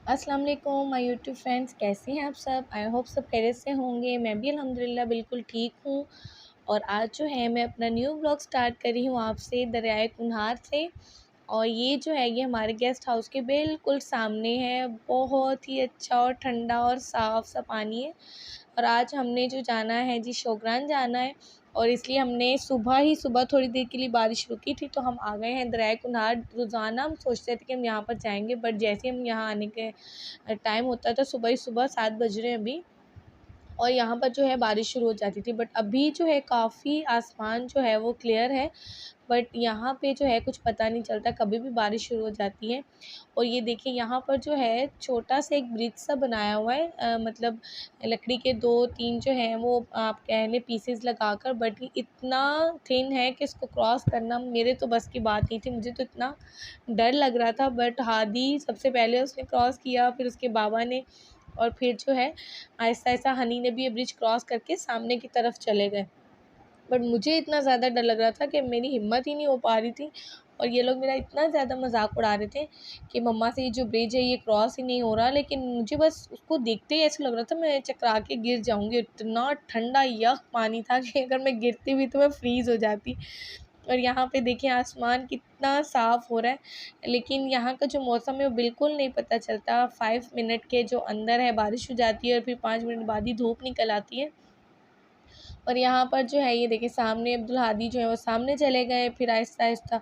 अस्सलाम वालेकुम my YouTube friends, कैसे हैं आप सब। आई होप सब खैरियत से होंगे। मैं भी अल्हम्दुलिल्लाह बिल्कुल ठीक हूँ। और आज जो है मैं अपना न्यू ब्लॉग स्टार्ट कर रही हूँ आपसे दरियाए कुन्हार से। और ये जो है ये हमारे गेस्ट हाउस के बिल्कुल सामने है। बहुत ही अच्छा और ठंडा और साफ़ सा पानी है। और आज हमने जो जाना है जी, शोग्रान जाना है। और इसलिए हमने सुबह थोड़ी देर के लिए बारिश रुकी थी तो हम आ गए हैं दरियाए कुन्हार। रोज़ाना हम सोचते थे कि हम यहाँ पर जाएंगे, बट जैसे हम यहाँ आने के टाइम होता था, सुबह ही सुबह 7 बज रहे हैं अभी, और यहाँ पर जो है बारिश शुरू हो जाती थी। बट अभी जो है काफ़ी आसमान जो है वो क्लियर है। बट यहाँ पे जो है कुछ पता नहीं चलता, कभी भी बारिश शुरू हो जाती है। और ये देखिए यहाँ पर जो है छोटा सा एक ब्रिज सा बनाया हुआ है, मतलब लकड़ी के 2-3 जो हैं वो आप कह लें पीसेस लगाकर, बट ये इतना थिन है कि इसको क्रॉस करना मेरे तो बस की बात नहीं थी। मुझे तो इतना डर लग रहा था, बट हादी सबसे पहले उसने क्रॉस किया, फिर उसके बाबा ने, और फिर जो है आहिस्ता-आहिस्ता हनी ने भी ये ब्रिज क्रॉस करके सामने की तरफ चले गए। बट मुझे इतना ज़्यादा डर लग रहा था कि मेरी हिम्मत ही नहीं हो पा रही थी। और ये लोग मेरा इतना ज़्यादा मज़ाक उड़ा रहे थे कि मम्मा से ये जो ब्रिज है ये क्रॉस ही नहीं हो रहा। लेकिन मुझे बस उसको देखते ही ऐसा लग रहा था मैं चकरा के गिर जाऊँगी। इतना ठंडा यख पानी था कि अगर मैं गिरती भी तो मैं फ्रीज़ हो जाती। और यहाँ पे देखिए आसमान कितना साफ़ हो रहा है, लेकिन यहाँ का जो मौसम है वो बिल्कुल नहीं पता चलता। 5 मिनट के जो अंदर है बारिश हो जाती है और फिर 5 मिनट बाद ही धूप निकल आती है। और यहाँ पर जो है ये देखिए सामने अब्दुल हादी जो है वो सामने चले गए। फिर आहिस्ता-आहिस्ता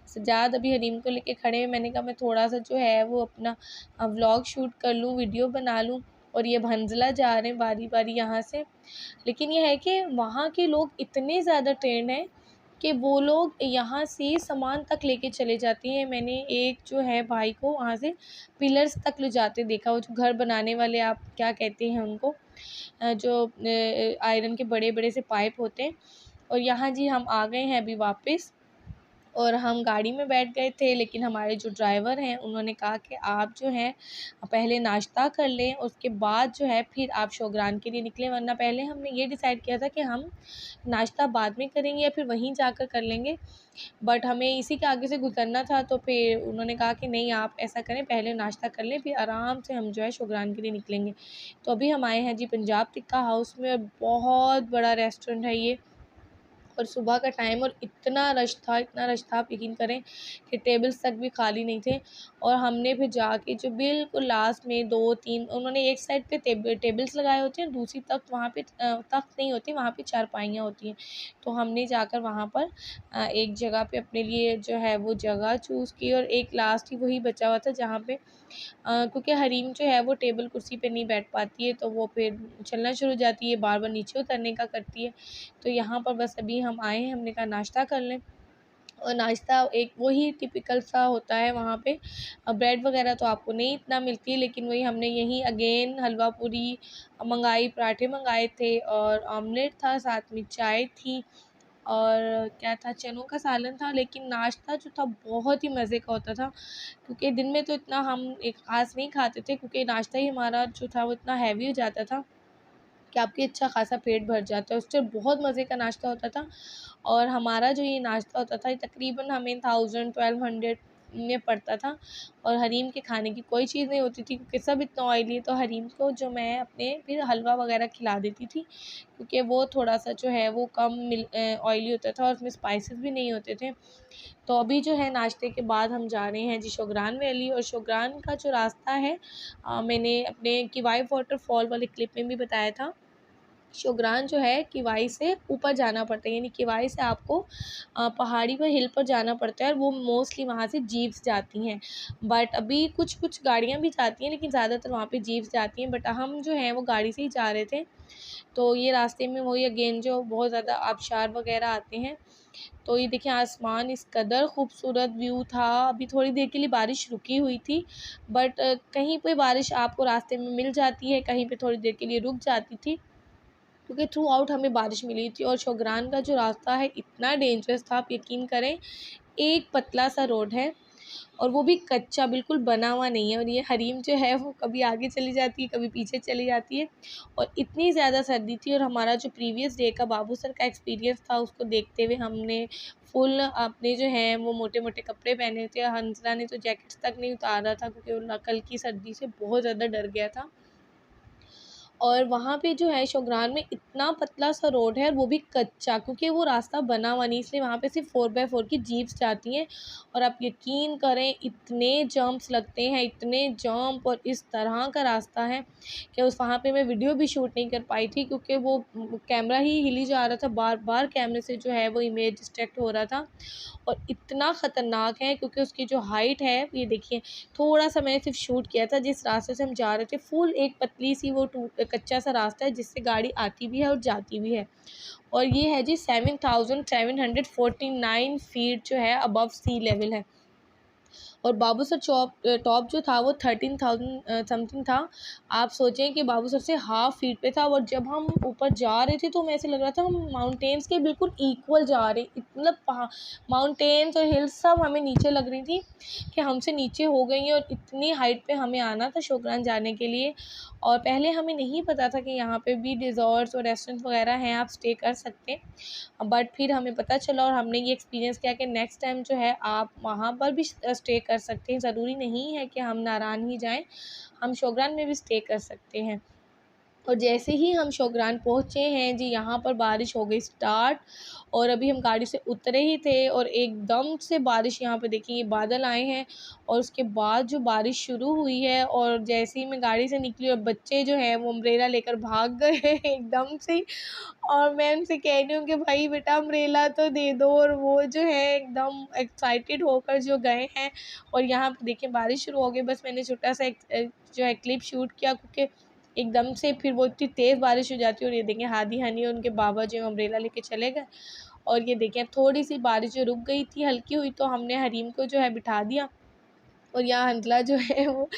सज्जाद अभी हरीम को लेके खड़े हैं। मैंने कहा मैं थोड़ा-सा जो है वो अपना व्लॉग शूट कर लूँ, वीडियो बना लूँ। और ये भंज़ला जा रहे हैं बारी-बारी यहाँ से। लेकिन ये है कि वहाँ के लोग इतने ज़्यादा ट्रेंड हैं कि वो लोग यहाँ से सामान तक लेके चले जाते हैं। मैंने एक जो है भाई को वहाँ से पिलर्स तक ले जाते देखा। वो जो घर बनाने वाले, आप क्या कहते हैं उनको, जो आयरन के बड़े-बड़े से पाइप होते हैं। और यहाँ जी हम आ गए हैं अभी वापस। और हम गाड़ी में बैठ गए थे, लेकिन हमारे जो ड्राइवर हैं उन्होंने कहा कि आप जो हैं पहले नाश्ता कर लें, उसके बाद जो है फिर आप शोग्रान के लिए निकलें। वरना पहले हमने ये डिसाइड किया था कि हम नाश्ता बाद में करेंगे या फिर वहीं जाकर कर लेंगे। बट हमें इसी के आगे से गुज़रना था, तो फिर उन्होंने कहा कि नहीं, आप ऐसा करें, पहले नाश्ता कर लें, फिर आराम से हम जो है शोग्रान के लिए निकलेंगे। तो अभी हम आए हैं जी पंजाब टिक्का हाउस में। और बहुत बड़ा रेस्टोरेंट है ये। और सुबह का टाइम, और इतना रश था, आप यकीन करें कि टेबल्स तक भी खाली नहीं थे। और हमने फिर जाके जो बिल्कुल लास्ट में 2-3, उन्होंने एक साइड पे टेबल्स लगाए होते हैं, दूसरी तख्त वहाँ पे तख्त नहीं होती, वहाँ पे चारपाइयाँ होती हैं। तो हमने जाकर वहाँ पर एक जगह पे अपने लिए जो है वो जगह चूज़ की। और एक लास्ट ही वही बचा हुआ था जहाँ पे क्योंकि हरीम जो है वो टेबल कुर्सी पे नहीं बैठ पाती है, तो वो फिर चलना शुरू हो जाती है, बार-बार नीचे उतरने का करती है। तो यहाँ पर बस अभी हम आए हैं, हमने कहा नाश्ता कर लें। और नाश्ता एक वही टिपिकल सा होता है वहाँ पे। ब्रेड वग़ैरह तो आपको नहीं इतना मिलती है, लेकिन वही हमने यहीं अगेन हलवा पूरी मँगाई, पराठे मँगाए थे और ऑमलेट था, साथ में चाय थी। और क्या था, चनों का सालन था। लेकिन नाश्ता जो था बहुत ही मज़े का होता था, क्योंकि दिन में तो इतना हम एक ख़ास नहीं खाते थे, क्योंकि नाश्ता ही हमारा जो था वो इतना हैवी हो जाता था कि आपकी अच्छा ख़ासा पेट भर जाता है। उससे बहुत मज़े का नाश्ता होता था। और हमारा जो ये नाश्ता होता था, ये तकरीबन हमें 1000-1200 में पड़ता था। और हरीम के खाने की कोई चीज़ नहीं होती थी, क्योंकि सब इतना ऑयली है। तो हरीम को जो मैं अपने फिर हलवा वग़ैरह खिला देती थी, क्योंकि वो थोड़ा-सा जो है वो कम ऑयली होता था और उसमें स्पाइसेस भी नहीं होते थे। तो अभी जो है नाश्ते के बाद हम जा रहे हैं जी शोग्रान वैली। और शोग्रान का जो रास्ता है, मैंने अपने किवाई वाटरफॉल वाले क्लिप में भी बताया था। शोग्रान जो है किवाई से ऊपर जाना पड़ता है, यानी किवाई से आपको पहाड़ी पर, हिल पर जाना पड़ता है। और वो मोस्टली वहाँ से जीप्स जाती हैं। बट अभी कुछ गाड़ियाँ भी जाती हैं, लेकिन ज़्यादातर वहाँ पे जीप्स जाती हैं। बट हम जो हैं वो गाड़ी से ही जा रहे थे। तो ये रास्ते में वही अगेन जो बहुत ज़्यादा आबशार वग़ैरह आते हैं। तो ये देखिए आसमान इस कदर खूबसूरत व्यू था। अभी थोड़ी देर के लिए बारिश रुकी हुई थी, बट कहीं पे बारिश आपको रास्ते में मिल जाती है, कहीं पे थोड़ी देर के लिए रुक जाती थी, क्योंकि थ्रू आउट हमें बारिश मिली थी। और शोग्रान का जो रास्ता है इतना डेंजरस था, आप यकीन करें। एक पतला सा रोड है, और वो भी कच्चा, बिल्कुल बना हुआ नहीं है। और ये हरीम जो है वो कभी आगे चली जाती है, कभी पीछे चली जाती है। और इतनी ज़्यादा सर्दी थी, और हमारा जो प्रीवियस डे का बाबू सर का एक्सपीरियंस था, उसको देखते हुए हमने फुल अपने जो हैं वो मोटे मोटे कपड़े पहने थे। हंसला ने तो जैकेट्स तक नहीं उतारा था, क्योंकि वो कल की सर्दी से बहुत ज़्यादा डर गया था। और वहाँ पे जो है शोग्रान में इतना पतला सा रोड है, और वो भी कच्चा, क्योंकि वो रास्ता बना हुआ नहीं, इसलिए वहाँ पे सिर्फ 4x4 की जीप्स जाती हैं। और आप यकीन करें, इतने जंप्स लगते हैं, इतने जंप, और इस तरह का रास्ता है कि उस वहाँ पे मैं वीडियो भी शूट नहीं कर पाई थी, क्योंकि वो कैमरा ही हिली जा रहा था, बार बार कैमरे से जो है वो इमेज डिस्ट्रैक्ट हो रहा था। और इतना ख़तरनाक है, क्योंकि उसकी जो हाइट है, ये देखिए, थोड़ा-सा मैंने सिर्फ शूट किया था। जिस रास्ते से हम जा रहे थे, फुल एक पतली सी वो कच्चा सा रास्ता है, जिससे गाड़ी आती भी है और जाती भी है। और ये है जी 7749 फीट जो है अबव सी लेवल है। और बाबूसर टॉप जो था वो 13,000 समथिंग था। आप सोचें कि बाबूसर से हाफ़ फीट पे था, और जब हम ऊपर जा रहे थे तो हमें ऐसे लग रहा था हम माउंटेन्स के बिल्कुल इक्वल जा रहे हैं। मतलब माउंटेन्स और हिल्स सब हमें नीचे लग रही थी कि हमसे नीचे हो गई हैं, और इतनी हाइट पे हमें आना था शोग्रान जाने के लिए। और पहले हमें नहीं पता था कि यहाँ पे भी रिज़ॉर्ट्स और रेस्टोरेंट्स वगैरह हैं, आप स्टे कर सकते हैं। बट फिर हमें पता चला, और हमने ये एक्सपीरियंस किया कि नेक्स्ट टाइम जो है आप वहाँ पर भी स्टे कर सकते हैं। ज़रूरी नहीं है कि हम नारायण ही जाएँ, हम शोग्रान में भी स्टे कर सकते हैं। और जैसे ही हम शोग्रान पहुँचे हैं जी, यहाँ पर बारिश हो गई स्टार्ट। और अभी हम गाड़ी से उतरे ही थे, और एकदम से बारिश, यहाँ पे देखिए ये बादल आए हैं, और उसके बाद जो बारिश शुरू हुई है। और जैसे ही मैं गाड़ी से निकली, और बच्चे जो हैं वो अम्ब्रेला लेकर भाग गए हैं एकदम से ही। और मैं उनसे कह रही हूँ कि भाई बेटा अम्ब्रेला तो दे दो, और वो जो है एकदम एक्साइटेड होकर जो गए हैं। और यहाँ पे देखिए बारिश शुरू हो गई। बस मैंने छोटा-सा एक जो है क्लिप शूट किया, क्योंकि एकदम से फिर वो इतनी तेज़ बारिश हो जाती है। और ये देखें, हादी हनी और उनके बाबा जो हैं अम्ब्रेला लेके चले गए। और ये देखें, थोड़ी-सी बारिश जो रुक गई थी, हल्की हुई, तो हमने हरीम को जो है बिठा दिया। और यहाँ हंसला जो है वो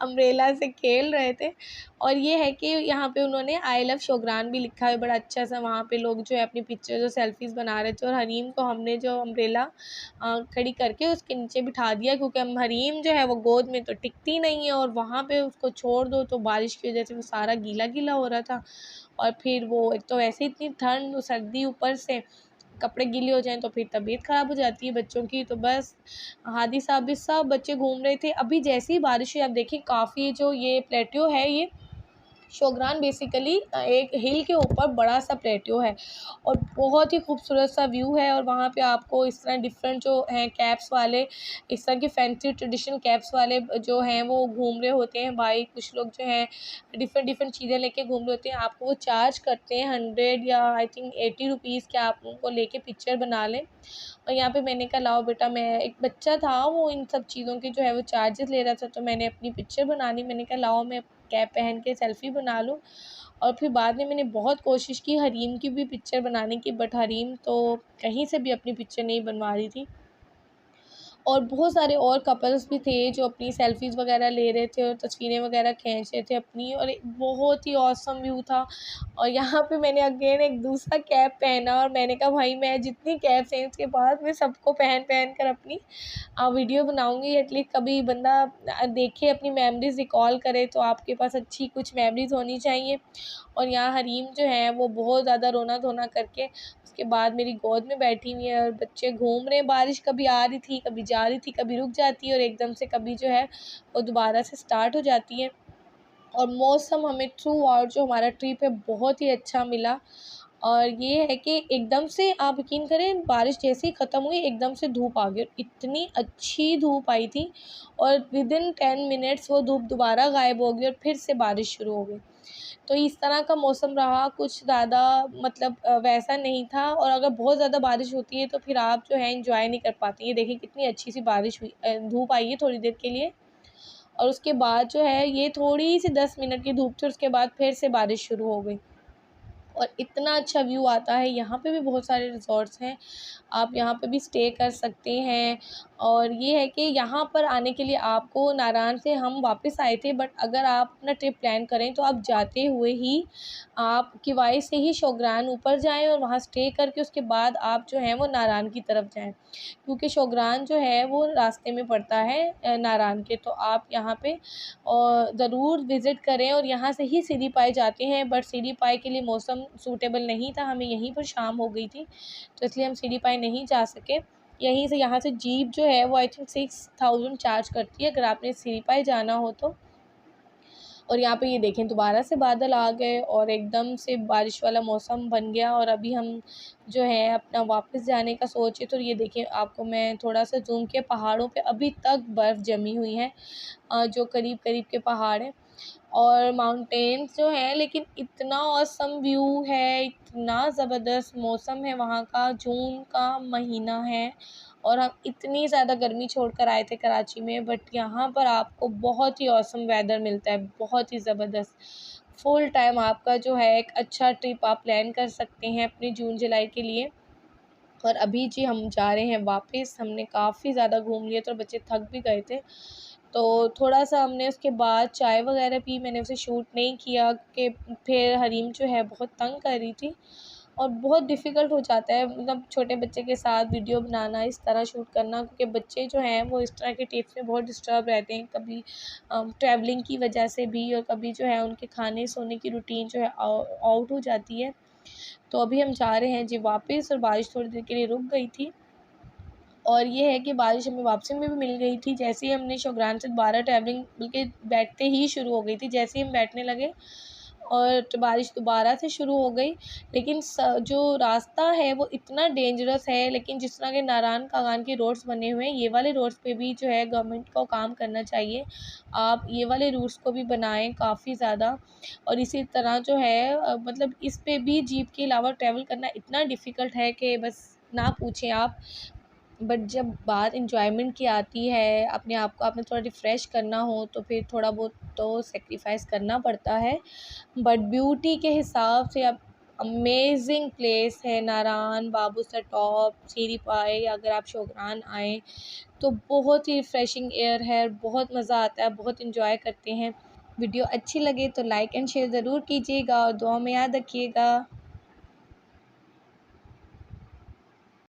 अम्ब्रेला से खेल रहे थे। और ये है कि यहाँ पे उन्होंने आई लव शोग्रान भी लिखा है, बड़ा अच्छा सा। वहाँ पे लोग जो है अपनी पिक्चर जो सेल्फीज़ बना रहे थे, और हरीम को हमने जो अम्ब्रेला खड़ी करके उसके नीचे बिठा दिया, क्योंकि हम हरीम जो है वो गोद में तो टिकती नहीं है, और वहाँ पे उसको छोड़ दो तो बारिश की वजह से वो सारा गीला-गीला हो रहा था। और फिर वो एक तो वैसे ही इतनी ठंड, सर्दी, ऊपर से कपड़े गीले हो जाएँ तो फिर तबीयत ख़राब हो जाती है बच्चों की। तो बस हादी साहब भी सब बच्चे घूम रहे थे। अभी जैसे ही बारिश हुई, आप देखिए काफ़ी जो ये प्लेट्यू है, ये शोग्रान बेसिकली एक हिल के ऊपर बड़ा सा प्लेट्यू है, और बहुत ही खूबसूरत सा व्यू है। और वहाँ पे आपको इस तरह डिफरेंट जो हैं कैप्स वाले, इस तरह के फैंसी ट्रेडिशनल कैप्स वाले जो हैं वो घूम रहे होते हैं भाई। कुछ लोग जो हैं डिफरेंट डिफरेंट चीज़ें लेके घूम रहे होते हैं। आपको वो चार्ज करते हैं 100 या आई थिंक 80 रुपीज़ के, आप उनको लेके पिक्चर बना लें। और यहाँ पे मैंने कहा लाओ बेटा, मैं एक बच्चा था वो इन सब चीज़ों के जो है वो चार्जेस ले रहा था, तो मैंने अपनी पिक्चर बनानी, मैंने कहा लाओ मैं कैप पहन के सेल्फ़ी बना लूँ। और फिर बाद में मैंने बहुत कोशिश की हरीम की भी पिक्चर बनाने की, बट हरीम तो कहीं से भी अपनी पिक्चर नहीं बनवा रही थी। और बहुत सारे और कपल्स भी थे जो अपनी सेल्फ़ीज़ वग़ैरह ले रहे थे, और तस्वीरें वग़ैरह खींच रहे थे अपनी। और एक बहुत ही ऑसम व्यू था। और यहाँ पे मैंने अगेन एक दूसरा कैप पहना, और मैंने कहा भाई मैं जितनी कैप्स हैं इसके बाद मैं सबको पहन कर अपनी वीडियो बनाऊँगी। एटलीस्ट कभी बंदा देखे, अपनी मेमोरीज़ रिकॉल करे, तो आपके पास अच्छी कुछ मेमोरीज़ होनी चाहिए। और यहाँ हरीम जो है वो बहुत ज़्यादा रोना-धोना करके उसके बाद मेरी गोद में बैठी हुई है, और बच्चे घूम रहे हैं। बारिश कभी आ रही थी, कभी जा रही थी, कभी रुक जाती है, और एकदम से कभी जो है वो दोबारा से स्टार्ट हो जाती है। और मौसम हमें थ्रू आउट जो हमारा ट्रिप है बहुत ही अच्छा मिला। और ये है कि एकदम से आप यकीन करें, बारिश जैसे ही ख़त्म हुई एकदम से धूप आ गई, और इतनी अच्छी धूप आई थी। और विदिन 10 मिनट्स वो धूप दोबारा गायब हो गई, और फिर से बारिश शुरू हो गई। तो इस तरह का मौसम रहा, कुछ ज़्यादा मतलब वैसा नहीं था। और अगर बहुत ज़्यादा बारिश होती है तो फिर आप जो है एंजॉय नहीं कर पाते। ये देखिए कितनी अच्छी सी बारिश हुई, धूप आई है थोड़ी देर के लिए, और उसके बाद जो है ये थोड़ी सी 10 मिनट की धूप थी, उसके बाद फिर से बारिश शुरू हो गई। और इतना अच्छा व्यू आता है। यहाँ पे भी बहुत सारे रिज़ॉर्ट्स हैं, आप यहाँ पे भी स्टे कर सकते हैं। और ये है कि यहाँ पर आने के लिए आपको नारायण से हम वापस आए थे, बट अगर आप अपना ट्रिप प्लान करें तो आप जाते हुए ही आप किवाई से ही शौग्रान ऊपर जाएं और वहाँ स्टे करके उसके बाद आप जो है वो नारायण की तरफ जाएं, क्योंकि शौग्रान जो है वो रास्ते में पड़ता है नारायण के। तो आप यहाँ पे ज़रूर विज़िट करें। और यहाँ से ही सीढ़ी पाए जाते हैं, बट सीढ़ी पाए के लिए मौसम सूटेबल नहीं था, हमें यहीं पर शाम हो गई थी, तो इसलिए हम सीढ़ी पाए नहीं जा सके। यहीं से यहाँ से जीप जो है वो आई थिंक 6000 चार्ज करती है अगर आपने सीढ़ी पाए जाना हो तो। और यहाँ पे ये देखें दोबारा से बादल आ गए और एकदम से बारिश वाला मौसम बन गया, और अभी हम जो है अपना वापस जाने का सोचे। तो ये देखें, आपको मैं थोड़ा सा जूम के, पहाड़ों पे अभी तक बर्फ़ जमी हुई है, जो करीब करीब के पहाड़ हैं और माउंटेन्स जो हैं, लेकिन इतना ऑसम व्यू है, इतना ज़बरदस्त मौसम है वहाँ का। जून का महीना है और हम इतनी ज़्यादा गर्मी छोड़कर आए थे कराची में, बट यहाँ पर आपको बहुत ही ऑसम वेदर मिलता है, बहुत ही ज़बरदस्त। फुल टाइम आपका जो है एक अच्छा ट्रिप आप प्लान कर सकते हैं अपने जून जुलाई के लिए। और अभी जी हम जा रहे हैं वापस, हमने काफ़ी ज़्यादा घूम लिया तो बच्चे थक भी गए थे, तो थोड़ा-सा हमने उसके बाद चाय वग़ैरह पी। मैंने उसे शूट नहीं किया कि फिर हरीम जो है बहुत तंग कर रही थी और बहुत डिफ़िकल्ट हो जाता है, मतलब छोटे बच्चे के साथ वीडियो बनाना, इस तरह शूट करना, क्योंकि बच्चे जो हैं वो इस तरह के टिप्स में बहुत डिस्टर्ब रहते हैं, कभी ट्रैवलिंग की वजह से भी और कभी जो है उनके खाने सोने की रूटीन जो है आउट हो जाती है। तो अभी हम जा रहे हैं जी वापस, और बारिश थोड़ी देर के लिए रुक गई थी। और ये है कि बारिश हमें वापसी में भी मिल गई थी। जैसे ही हमने शौग्रान से दोबारा ट्रैवलिंग बल्कि बैठते ही शुरू हो गई थी, जैसे ही हम बैठने लगे और बारिश दोबारा से शुरू हो गई। लेकिन जो रास्ता है वो इतना डेंजरस है, लेकिन जिस तरह के नारायण कागान के रोड्स बने हुए हैं, ये वाले रोड्स पे भी जो है गवर्नमेंट को काम करना चाहिए। आप ये वाले रूट्स को भी बनाएं काफ़ी ज़्यादा। और इसी तरह जो है मतलब इस पे भी जीप के अलावा ट्रैवल करना इतना डिफ़िकल्ट है कि बस ना पूछें आप। बट जब बात एन्जॉयमेंट की आती है, अपने आप को आपने थोड़ा रिफ़्रेश करना हो तो फिर थोड़ा बहुत तो सैक्रिफ़ाइस करना पड़ता है। बट ब्यूटी के हिसाब से अब अमेजिंग प्लेस है नारायण, बाबूसर टॉप, सीरी पाए। अगर आप शौग्रान आएँ तो बहुत ही रिफ़्रेशिंग एयर है, बहुत मज़ा आता है, बहुत एन्जॉय करते हैं। वीडियो अच्छी लगे तो लाइक एंड शेयर ज़रूर कीजिएगा और दुआ में याद रखिएगा।